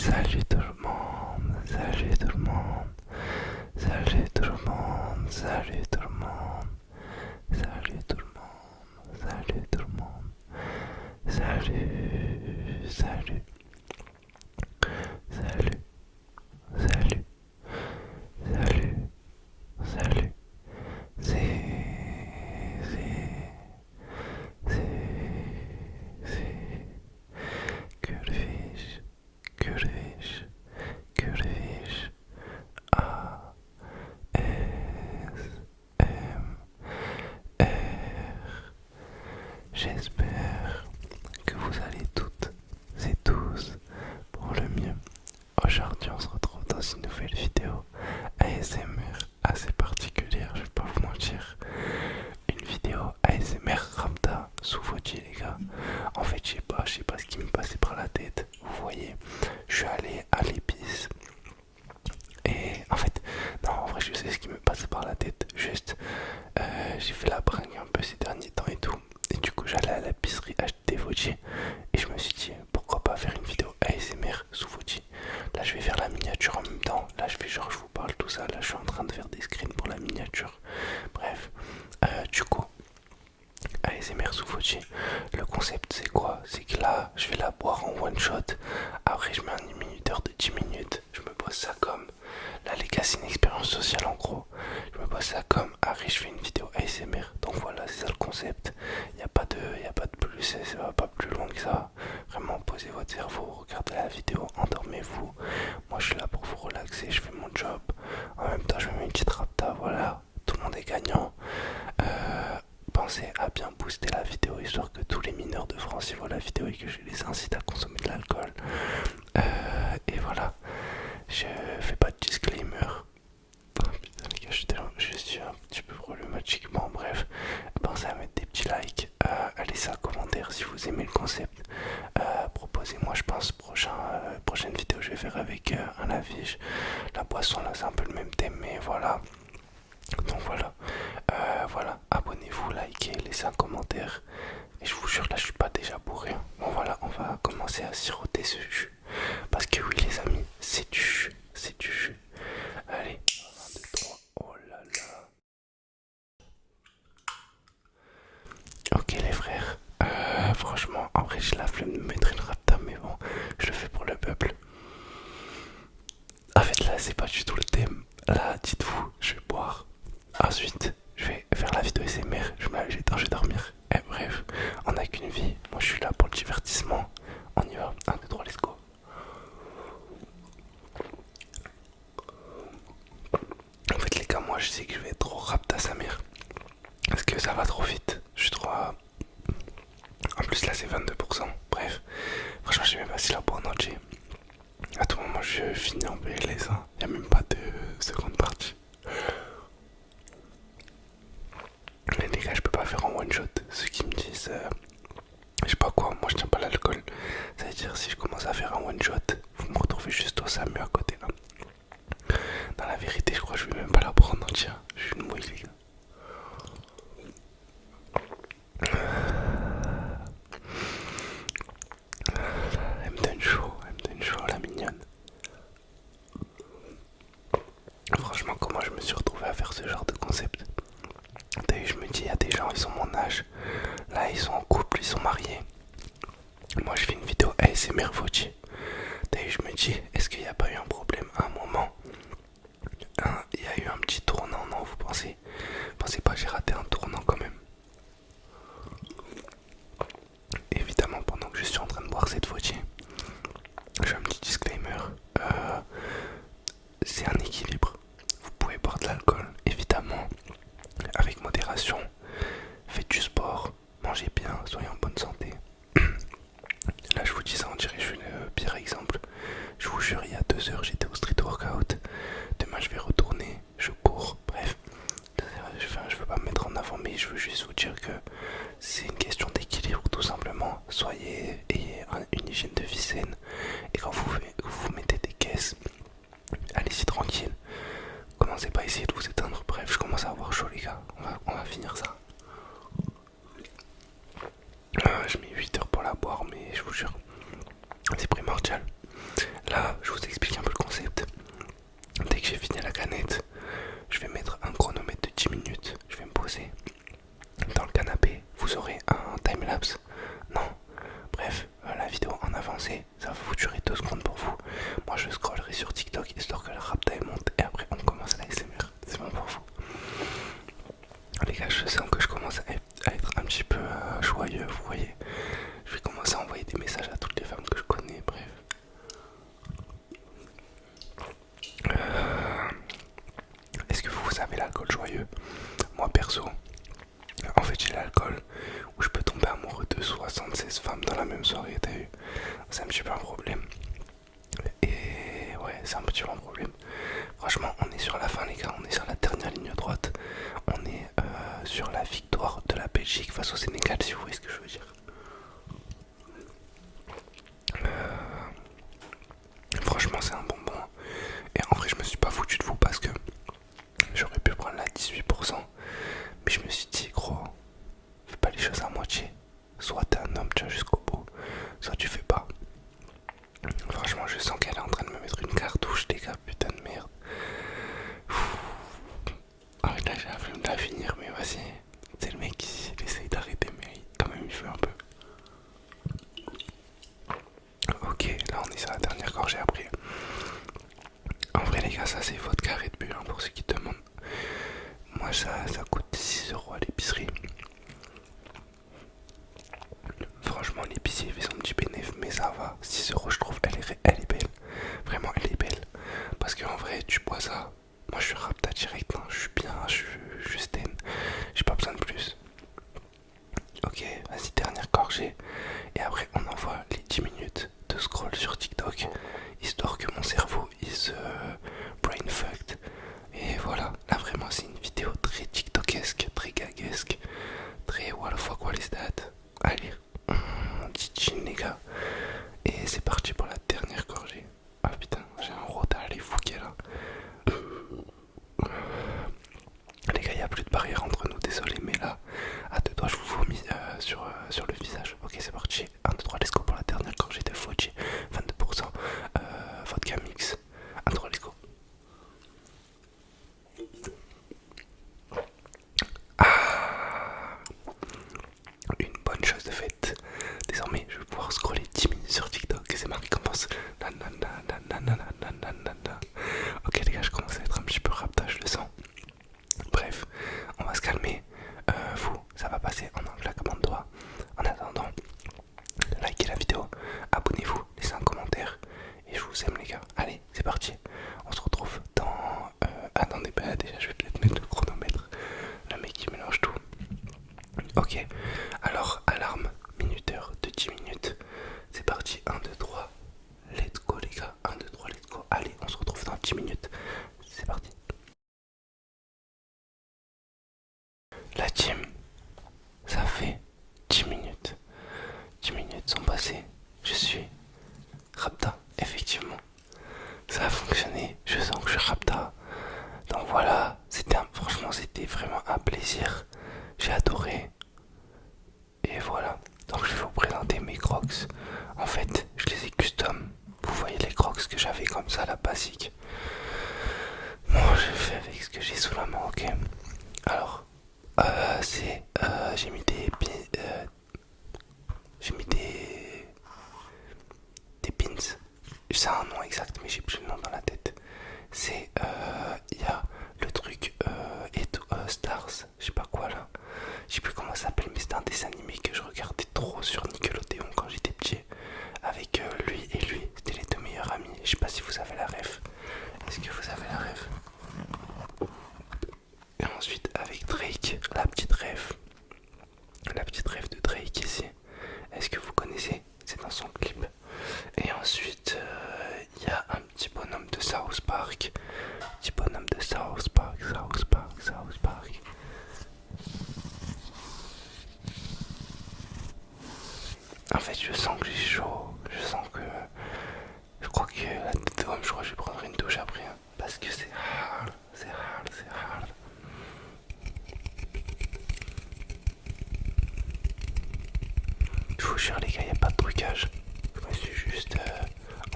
Salut tout le monde, salut tout le monde, salut tout le monde, salut tout le monde, salut tout le monde, salut tout le monde, salut, salut, salut, salut, salut, salut, c'est, que le fiche, que le fiche, que le fiche, A, S, M, R. J'espère que vous allez toutes et tous pour le mieux. Aujourd'hui, on se retrouve dans une nouvelle vidéo ASMR assez particulière, je vais pas vous mentir. Une vidéo ASMR Ramda sous Fauci, les gars. En fait, je sais pas ce qui me passait par la tête. Vous voyez, je suis allé à l'épice. Et en fait, non, en vrai, je sais ce qui me passait par la tête. Juste, j'ai fait la bringue un peu ces derniers temps et tout. Et du coup, j'allais à l'épicerie acheter des Fauci. Et je me suis dit, pourquoi pas faire une vidéo ASMR sous Fauci. Là, je vais faire la miniature en même temps. Là, je fais genre, je vous parle tout ça. Là, je suis en train de faire des screens pour la miniature. Bref, du coup, ASMR sous Fauci. Le concept, c'est quoi? C'est que là, je vais la boire en one shot. Après, je mets un minuteur de 10 minutes. Je me pose ça comme. Là, les gars, c'est une expérience sociale en gros. Je me pose ça comme. Après, je fais une vidéo ASMR. Donc voilà, c'est ça le concept. Il n'y a pas de plus. Ça va pas plus loin que ça. Vraiment, posez votre cerveau. Regardez la vidéo. Endormez-vous. Moi, je suis là pour vous relaxer. Je fais mon job. En même temps, je me mets une petite rapta. Voilà. Tout le monde est gagnant. Pensez à bien booster la vidéo histoire que tous les mineurs de France y voient la vidéo et que je les incite à consommer de l'alcool. Et voilà, je fais pas de disclaimer. Oh, putain les gars, je suis un petit peu problématique. Bon bref, pensez à mettre des petits likes, à laisser un commentaire si vous aimez le concept. Proposez-moi, je pense, prochaine vidéo je vais faire avec un affiche. La boisson là c'est un peu le même thème mais voilà. Donc voilà, voilà, abonnez-vous, likez, laissez un commentaire. Et je vous jure, là je suis pas déjà bourré. Bon voilà, on va commencer à siroter ce jus. Parce que oui les amis, c'est du jus, c'est du jus. Allez, 1, 2, 3, oh là là. Ok les frères, franchement, en vrai j'ai la flemme de me mettre une rapta, mais bon, je le fais pour le peuple. En fait là c'est pas du tout le thème. Là dites-vous, je vais boire. Ensuite, je vais faire la vidéo SMR, je me lave les dents, je vais dormir. Et bref, on n'a qu'une vie. Moi, je suis là pour le divertissement. On y va. 1, 2, 3, let's go. En fait, les gars, moi, je sais que je vais être trop rapte à sa mère. Parce que ça va trop vite. Je suis trop. En plus, là, c'est 22%. Bref, franchement, je sais même pas si la boire en entier. À tout moment, je finis en PLS. Hein. Y a même pas de seconde partie. Mais les gars, je peux pas faire en one shot. Ceux qui me disent, je sais pas quoi, moi je tiens pas l'alcool. Ça veut dire si je commence à faire un one shot, vous me retrouvez juste au SAMU à côté là. Dans la vérité, je crois que je vais même pas la prendre entière. Je suis une mouille, les gars. Elle me donne chaud, la mignonne. Franchement, comment je me suis retrouvé à faire ce genre de concept? T'as vu, je me dis, il y a des gens, ils ont mon âge. Là, ils sont en couple, ils sont mariés. Moi, je fais une vidéo ASMR Fauci. T'as vu, je me dis, est-ce qu'il n'y a pas eu un problème à un moment? Il y a eu un petit tournant, non, vous pensez? Pensez pas, j'ai raté un tournant quand même. Évidemment, pendant que je suis en train de boire cette Fauci, j'ai un petit disclaimer. C'est un équilibre. Vous pouvez boire de l'alcool, évidemment, avec modération. Faites du sport, mangez bien, soyez en bonne santé. Là, je vous dis ça, on dirait que je suis le pire exemple. Je vous jure, il y a 2 heures, j'étais au street workout. Demain, je vais retourner, je cours, bref. Je veux pas me mettre en avant, mais je veux juste vous dire que c'est une question d'équilibre, tout simplement. Ayez une hygiène de vie saine. Et quand vous mettez des caisses, allez-y tranquille. Commencez pas à essayer de vous éteindre. Bref, je commence à avoir chaud, les gars. On va finir ça. Je mets 8 heures pour la boire, mais je vous jure, c'est primordial. Là, j'ai l'alcool, où je peux tomber amoureux de 76 femmes dans la même soirée, t'as vu? C'est un petit peu un problème. Et ouais, c'est un petit peu un problème. Franchement, on est sur la fin, les gars, on est sur la dernière ligne droite. On est sur la victoire de la Belgique face au Sénégal, si vous voyez ce que je veux dire. Franchement, c'est un bonbon. Et en vrai, je me suis pas foutu de vous parce que j'aurais pu prendre la 18%. Mais je me suis dit, gros, fais pas les choses à moitié. Soit t'es un homme, tu vas jusqu'au bout, soit tu fais pas. Franchement, je sens qu'elle est en train de me mettre une cartouche, les gars, putain de merde. Ah, là, j'ai la flemme de la finir, mais vas-y. C'est le mec qui essaye d'arrêter, mais quand même, il fait un peu. Ok, là, on est sur la dernière gorgée après. En vrai, les gars, ça c'est vodka Red Bull, hein, pour ceux qui demandent. Moi, ça coûte 6 € à l'épicerie. Franchement, l'épicier fait son petit bénéfice, mais ça va. 6 € je trouve, elle est belle. Vraiment, elle est belle. Parce qu'en vrai, tu bois ça. Moi, je suis rapta direct, hein. Je suis bien, je suis sten. J'ai pas besoin de plus. Ok, vas-y, dernière gorgée. Et après, on envoie les 10 minutes de scroll sur TikTok. Histoire que mon cerveau, il se brain fucked. Et voilà, là vraiment, c'est une vidéo très TikTokesque, très gaguesque. Très what the fuck, what is that? Allez, on dit chin, les gars. Et c'est parti pour la dernière gorgée. Ah putain, j'ai un rota à les fouquer là. Les gars, il n'y a plus de barrière entre nous, désolé, mais là, à deux doigts, je vous vomis sur le visage. Ok, c'est parti. 1, 2, 3, let's go pour la dernière gorgée de Fuji. 22%. Vodka mix. 1, 2, 3, let's go. Une bonne chose de faite. Désormais, je vais pouvoir scroller 10 minutes sur TikTok et c'est ma récompense. Ok, les gars, je commence à être un petit peu rapta, je le sens. Bref, on va se calmer. Vous, ça va passer en un claquement de doigts. En attendant, likez la vidéo, abonnez-vous, laissez un commentaire. Et je vous aime, les gars. Allez, c'est parti. On se retrouve dans... attendez, bah déjà, je vais peut-être mettre le chronomètre. Le mec qui mélange tout. Ok, alors alarme, minuteur de 10 minutes. C'est parti, 1, 2, 3. Let's go, les gars. 1, 2, 3, let's go. Allez, on se retrouve dans 10 minutes. C'est parti. La team, ça fait 10 minutes. 10 minutes sont passées. Je suis rapta, effectivement. Ça a fonctionné. Je sens que je suis rapta. Donc voilà, franchement, c'était vraiment un plaisir. J'ai adoré. Et voilà. Donc je vais vous présenter mes crocs. En fait, je les ai custom. Vous voyez les crocs que j'avais comme ça, la basique. Bon, j'ai fait avec ce que j'ai sous la main, ok. Alors, j'ai mis des pins. C'est un nom exact, mais j'ai plus le nom dans la tête. C'est, il y a le truc Stars, je sais pas quoi là. Je sais plus comment ça s'appelle, mais c'était un dessin animé que je regardais trop sur Nickelodeon quand j'étais petit. Avec lui et lui, c'était les deux meilleurs amis. Je sais pas si vous avez la ref. Est-ce que vous avez la ref? Et ensuite avec Drake, la petite ref. La petite ref de Drake ici. Est-ce que vous connaissez? C'est dans son clip. Et ensuite, il y a un petit bonhomme de South Park. Petit bonhomme de South Park, South Park, South Park. En fait, je sens que j'ai chaud. Je sens que... Je crois que la tête de homme, je crois que je vais prendre une douche après. Hein, parce que c'est hard, c'est hard, c'est hard. Je vous jure, les gars, il n'y a pas de trucage. Je me suis juste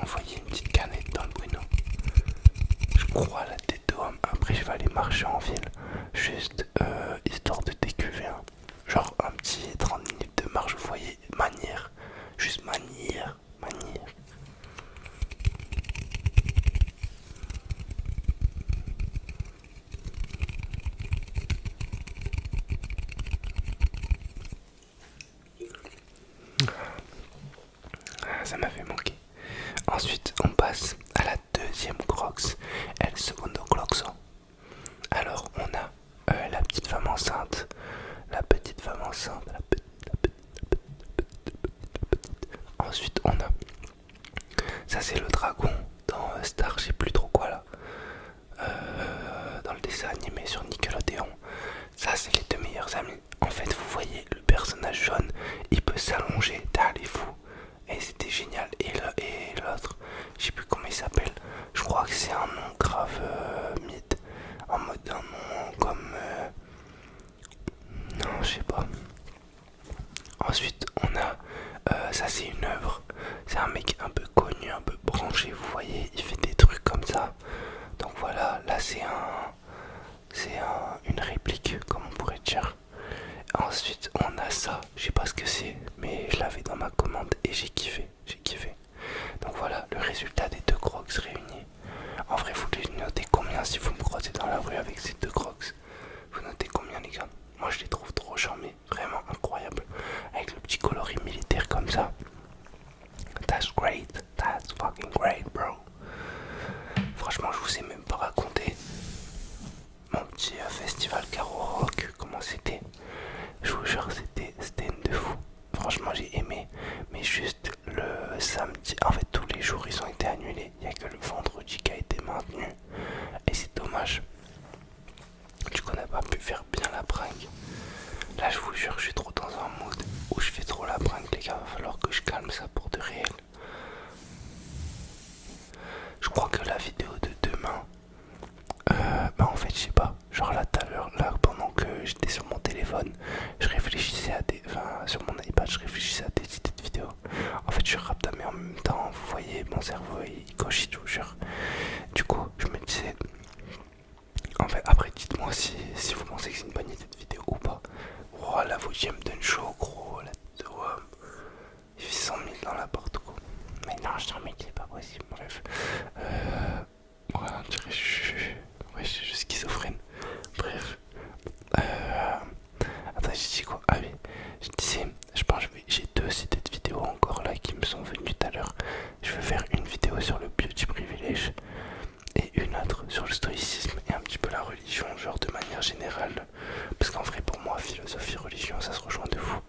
envoyé une petite canette dans le Bruno. Je crois à la tête de homme. Après, je vais aller marcher en ville. Juste histoire de décuver. Hein. Genre un petit 30 minutes de marche, vous voyez, manière. Juste manière. Ça m'a fait manquer. Ensuite, on passe à la deuxième crocs, El Segundo Croxo. Alors, on a la petite femme enceinte. La petite femme c'est un nom grave mythe, en mode un nom comme non, je sais pas. Ensuite, on a ça, c'est une œuvre. C'est un mec un peu connu, un peu branché. Vous voyez, il fait des trucs comme ça. Donc voilà, là une réplique, comme on pourrait dire. Ensuite, on a ça. Je sais pas ce que c'est, mais je l'avais dans ma commande et j'ai kiffé. J'ai kiffé. Donc voilà, le résultat des deux crocs réunis. En vrai, vous les notez combien si vous me croisez dans la rue avec ces deux crocs? Vous notez combien, les gars? Moi, je les trouve trop charmés, vraiment incroyables. Avec le petit coloris militaire comme ça. That's great, that's fucking great, bro. Franchement, je vous ai même pas raconté mon petit festival Caro Rock, comment c'était. Je vous jure, c'était une de fou. Franchement, j'ai aimé, mais juste le samedi, en fait, tous les jours ils ont été annulés. Il n'y a que le vendredi qui a été maintenu, et c'est dommage. Du coup, on n'a pas pu faire bien la bringue. Là, je vous jure, je suis trop dans un mood où je fais trop la bringue, les gars. Va falloir que je calme ça pour de réel. Je crois que la vidéo de demain, bah en fait, je sais pas. Genre là, tout à l'heure, là, pendant que j'étais sur mon téléphone, je réfléchissais à des. Enfin, sur mon iPad, je réfléchissais à des idées de vidéos. En fait, je rappe mais en même temps, vous voyez, mon cerveau il cochit, je vous jure. Du coup, je me disais. En fait, après, dites-moi si vous pensez que c'est une bonne idée de vidéo ou pas. Oh, la voiture me donne chaud, gros. La vidéo, il fait 100 000 dans la porte, quoi. Mais non, 100 000, c'est pas possible, bref. Ouais, on dirait que ouais, je suis schizophrène. Bref. Attends, j'ai dit quoi? Ah oui, je disais, je pense que j'ai deux idées de vidéos encore là qui me sont venues tout à l'heure. Je vais faire une vidéo sur le beauty privilege et une autre sur le stoïcisme et un petit peu la religion, genre de manière générale. Parce qu'en vrai, pour moi, philosophie, religion, ça se rejoint de fou.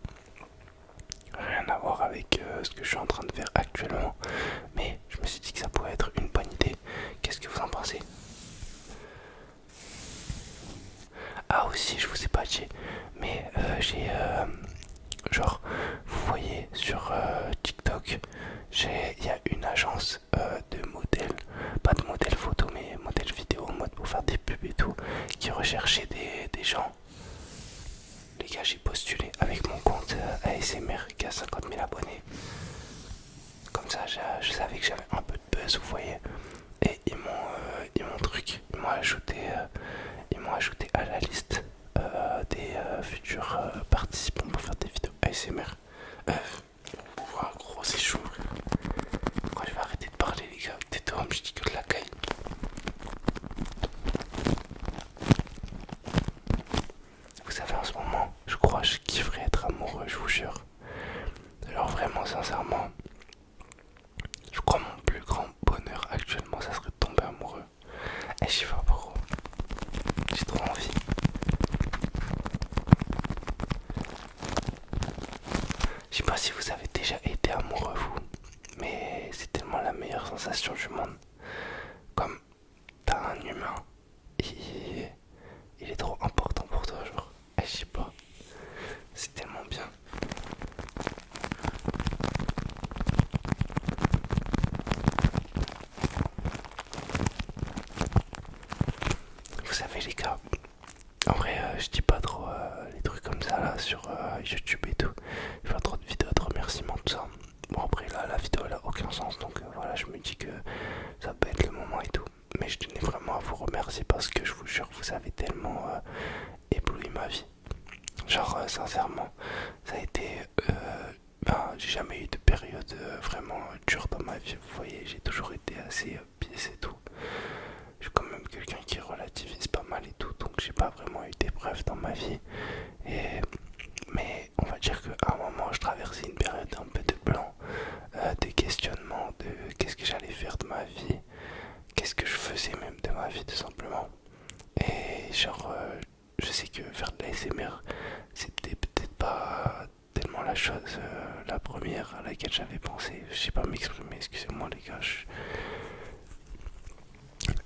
Rien à voir avec ce que je suis en train de faire actuellement. Mais je me suis dit que ça pouvait être une bonne idée. Qu'est-ce que vous en pensez? Ah aussi, je vous ai pas dit, mais j'ai genre, vous voyez sur TikTok, il y a une agence de modèles, pas de modèles photo, mais modèles vidéo en mode pour faire des pubs et tout, qui recherchait des gens. Les gars, j'ai postulé avec mon compte ASMR qui a 50 000 abonnés. Comme ça, je savais que j'avais un peu de buzz, vous voyez. Et ils m'ont ajouté à la liste des futurs participants pour faire des vidéos ASMR. Ouah, gros, c'est chaud. Quand je vais arrêter de parler, les gars, tais-toi, je dis que de la caille. Vous savez, en ce moment, je crois que je kifferais être amoureux, je vous jure. Alors, vraiment, sincèrement, je crois mon plus grand bonheur actuellement, ça serait de tomber amoureux. Et je sais pas pourquoi. J'ai trop envie. Je sais pas si vous avez déjà été amoureux, vous, mais c'est tellement la meilleure sensation du monde. Comme t'as un humain, il est trop important pour toi, genre. Je sais pas. C'est tellement bien. Vous savez, les gars, en vrai, je dis pas trop les trucs comme ça là sur YouTube et tout. Je fais pas trop de vidéos de remerciements, tout ça. Bon, après là, la vidéo elle a aucun sens, donc voilà, je me dis que ça peut être le moment et tout. Mais je tenais vraiment à vous remercier parce que je vous jure, vous avez tellement ébloui ma vie. Genre, sincèrement, ça a été. Ben, j'ai jamais eu de période vraiment dure dans ma vie. Vous voyez, j'ai toujours été assez pisse et tout. Je suis quand même quelqu'un qui relativise pas mal et tout, donc j'ai pas vraiment eu d'épreuves dans ma vie. Mais on va dire qu'à un moment, je traversais une période un peu de blanc, de questionnement, de qu'est-ce que j'allais faire de ma vie, qu'est-ce que je faisais même de ma vie tout simplement. Et genre, je sais que faire de l'ASMR, c'était peut-être pas tellement la chose, la première à laquelle j'avais pensé. Je sais pas m'exprimer, excusez-moi les gars.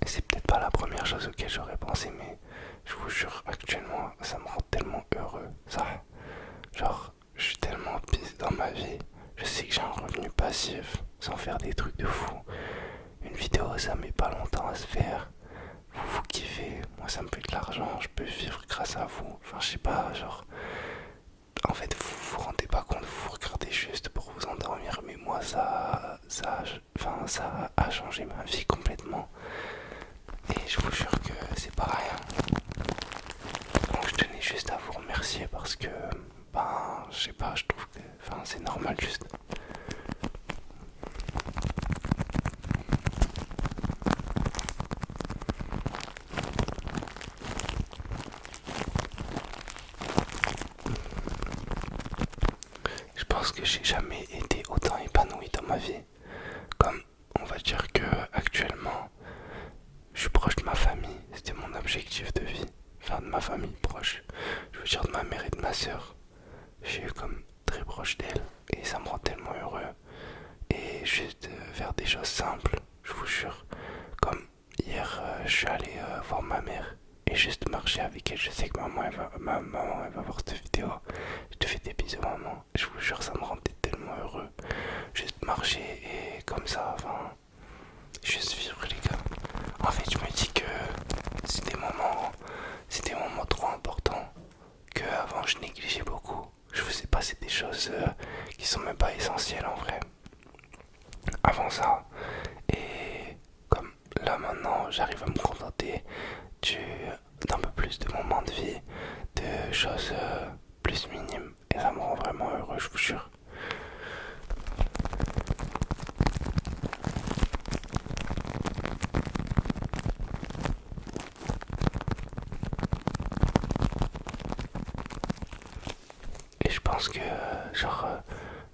C'est peut-être pas la première chose auquel j'aurais pensé, mais je vous jure, actuellement, ça me rend tellement heureux. Ça, genre, je suis tellement pisse dans ma vie. Je sais que j'ai un revenu passif sans faire des trucs de fou. Une une vidéo, ça met pas longtemps à se faire. Vous kiffez, moi ça me fait de l'argent, je peux vivre grâce à vous. Enfin, je sais pas, genre. En fait, vous vous rendez pas compte, vous regardez juste pour vous endormir, mais moi ça a changé ma vie complètement. Et je vous jure que c'est pas rien. Donc je tenais juste à vous remercier parce que, ben, je sais pas, je trouve que, enfin, c'est normal juste. Je pense que j'ai jamais été autant épanoui dans ma vie. Comme, on va dire que actuellement, je suis proche de ma famille. C'était mon objectif de vie. Enfin, de ma famille proche. Je veux dire de ma mère et de ma soeur. Je suis comme très proche d'elle et ça me rend tellement heureux. Et juste faire des choses simples, je vous jure. Comme hier, je suis allé voir ma mère et juste marcher avec elle. Je sais que ma maman elle va voir cette vidéo. Je te fais des bisous, maman. Je vous jure, ça me rendait tellement heureux. Juste marcher et comme ça, enfin, juste vivre, les gars. En fait, je me dis que c'est des moments trop importants que avant je négligeais beaucoup. Je faisais passer des choses qui sont même pas essentielles en vrai. Avant ça, et comme là maintenant, j'arrive à me contenter d'un peu plus de moments de vie, de choses plus minimes, et ça me rend vraiment heureux, je vous jure. Et je pense que, genre,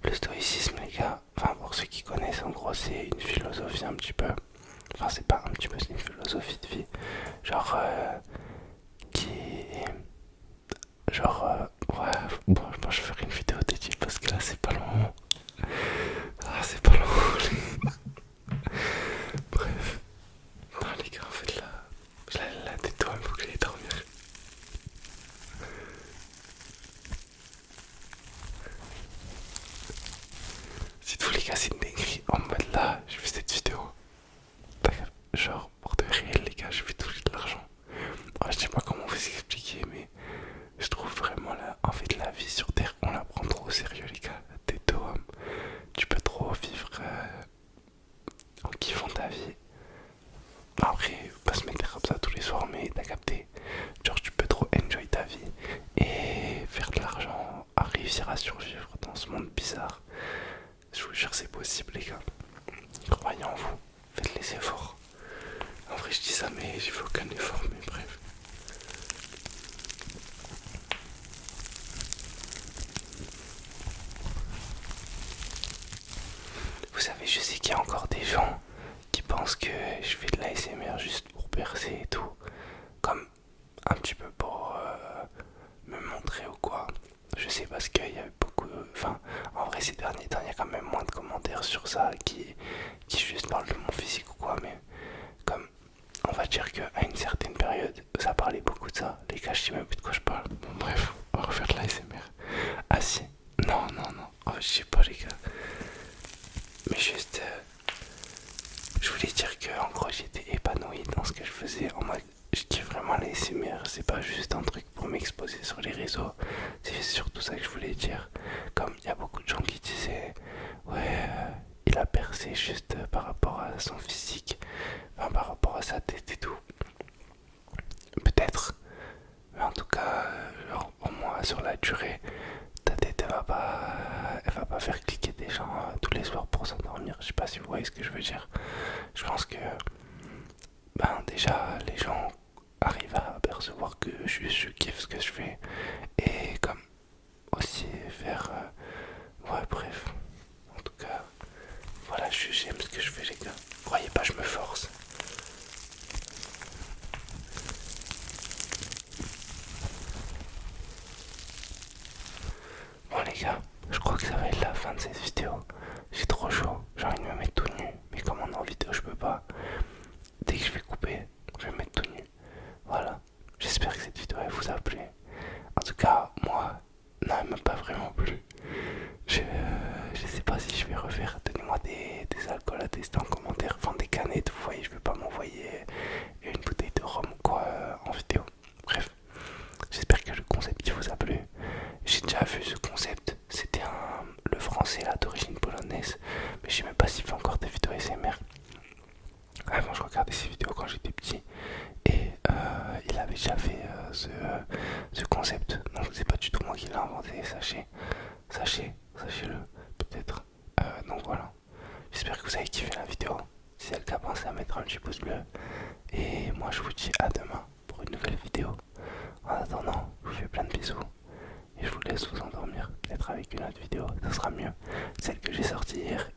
le stoïcisme, les gars, enfin, pour ceux qui connaissent, en gros, c'est une philosophie un petit peu. Enfin, c'est pas un petit peu, c'est une philosophie de vie. Genre, qui. Genre, ouais, bon, je pense que je ferai une vidéo dédiée parce que là, c'est pas le moment. Ah, c'est pas le moment. Bref. Non, les gars, en fait, là, la tête toi, il faut que j'aille dormir. Dites-vous, les gars, c'est une dinguerie. En mode là, je fais cette vidéo. Genre, pour de réel, les gars, je vais toucher de l'argent. Je sais pas comment vous expliquer, mais je trouve vraiment là. En fait, la vie sur Terre, on la prend trop au sérieux, les gars. T'es homme. Tu peux trop vivre en kiffant ta vie. Après, faut pas se mettre comme ça tous les soirs, mais t'as capté. Genre, tu peux trop enjoy ta vie et faire de l'argent, à réussir à survivre dans ce monde bizarre. Je vous jure, c'est possible, les gars. Croyez en vous, faites les efforts. En vrai, je dis ça, mais j'ai fait aucun effort, mais bref. Vous savez, je sais qu'il y a encore des gens qui pensent que je fais de l'ASMR juste pour percer et tout. Comme un petit peu pour me montrer ou quoi. Je sais parce qu'il y a beaucoup. Enfin, en vrai, ces derniers temps, il y a quand même moins de commentaires sur ça qui juste parlent de mon physique ou quoi. Mais comme on va dire qu'à une certaine période, ça parlait beaucoup de ça. Les gars, je sais même plus de quoi je parle. Bon, bref, on va refaire de l'ASMR. Ah si. Non, non, non. Oh, je sais pas, les gars. Mais juste. Je voulais dire que en gros j'étais épanoui dans ce que je faisais. En mode, je dis vraiment l'ASMR, c'est pas juste un truc pour m'exposer sur les réseaux. C'est surtout ça que je voulais dire. Comme il y a beaucoup de gens qui disaient, ouais, il a percé juste par rapport à son physique, enfin, par rapport à sa tête et tout. Peut-être, mais en tout cas, genre, au moins sur la durée, ta tête elle va pas faire cliquer des gens tous les soirs pour s'endormir. Je sais pas si vous voyez ce que je veux dire. Je pense que ben déjà les gens arrivent à apercevoir que je kiffe ce que je fais et comme aussi faire ouais bref, en tout cas voilà, j'aime ce que je fais, les gars, croyez pas, je me force. Bon, les gars, je crois que ça va être la fin de cette vidéo. J'ai trop chaud, j'ai envie de me mettre tout nu, mais comme on est en vidéo je peux pas. Dès que je vais couper, je vais me mettre tout nu. Voilà, j'espère que cette vidéo elle vous a plu. En tout cas, moi, non, elle m'a pas vraiment plu. vous avez kiffé la vidéo. Si c'est le cas, pensez à mettre un petit pouce bleu. Et moi je vous dis à demain pour une nouvelle vidéo. En attendant, je vous fais plein de bisous. Et je vous laisse vous endormir. Peut-être avec une autre vidéo, ça sera mieux. Celle que j'ai sortie hier